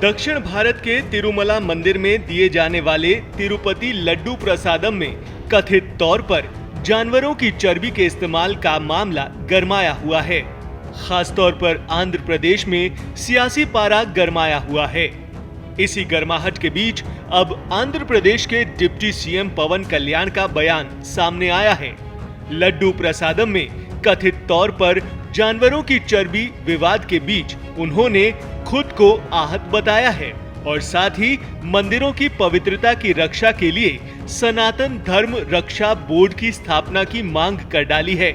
दक्षिण भारत के तिरुमला मंदिर में दिए जाने वाले तिरुपति लड्डू प्रसादम में कथित तौर पर जानवरों की चर्बी के इस्तेमाल का मामला गरमाया हुआ है। खास तौर पर आंध्र प्रदेश में सियासी पारा गरमाया हुआ है। इसी गर्माहट के बीच अब आंध्र प्रदेश के डिप्टी सीएम पवन कल्याण का बयान सामने आया है। लड्डू प्रसादम में कथित तौर पर जानवरों की चर्बी विवाद के बीच उन्होंने खुद को आहत बताया है और साथ ही मंदिरों की पवित्रता की रक्षा के लिए सनातन धर्म रक्षा बोर्ड की स्थापना की मांग कर डाली है।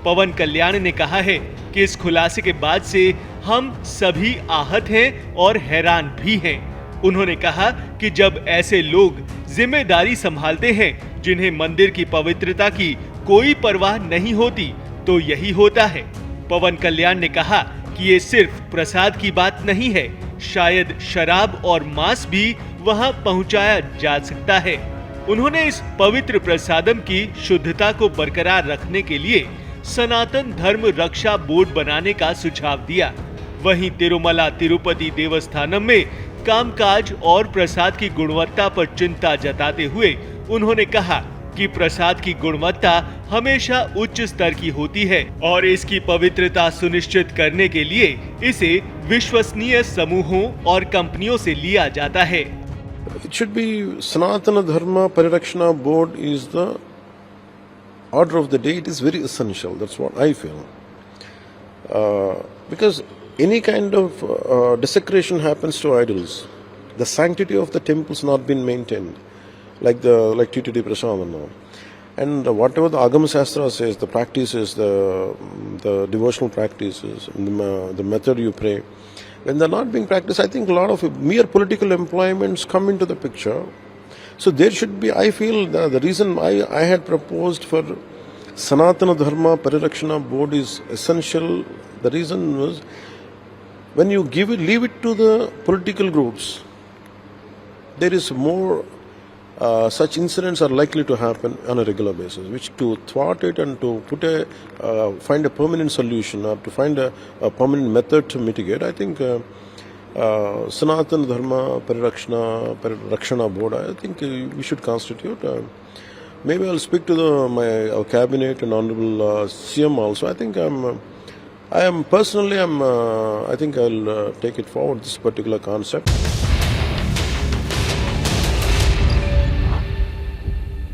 पवन कल्याण ने कहा है कि इस खुलासे के बाद से हम सभी आहत हैं और हैरान भी हैं। उन्होंने कहा कि जब ऐसे लोग जिम्मेदारी संभालते हैं जिन्हें मंदिर की पवित्रता की कोई परवाह नहीं होती तो यही होता है। पवन कल्याण ने कहा कि ये सिर्फ प्रसाद की बात नहीं है, शायद शराब और मांस भी वहां पहुंचाया जा सकता है। उन्होंने इस पवित्र प्रसादम की शुद्धता को बरकरार रखने के लिए सनातन धर्म रक्षा बोर्ड बनाने का सुझाव दिया। वहीं तिरुमला तिरुपति देवस्थानम में कामकाज और प्रसाद की गुणवत्ता पर चिंता जताते हुए उन्होंने कहा कि प्रसाद की गुणवत्ता हमेशा उच्च स्तर की होती है और इसकी पवित्रता सुनिश्चित करने के लिए इसे विश्वसनीय समूहों और कंपनियों से लिया जाता है। It should be Sanatana Dharma Parirakshana Board is the order of the day. It is very essential. That's what I feel. Because any kind of desecration happens to idols. The sanctity of the temples not been maintained, like TTD Prasadam now. And whatever the Agama Shastra says, the practices, the devotional practices, the method you pray, when they're not being practiced, I think a lot of mere political employments come into the picture. So there should be, I feel, the reason I had proposed for Sanatana Dharma Parirakshana Board is essential. The reason was, when you leave it to the political groups, there is more such incidents are likely to happen on a regular basis, which to thwart it and to find a permanent solution or to find a permanent method to mitigate, I think Sanatana Dharma Parirakshana Board, I think we should constitute. Maybe I'll speak to our cabinet and honorable CM also. I think I think I'll take it forward, this particular concept.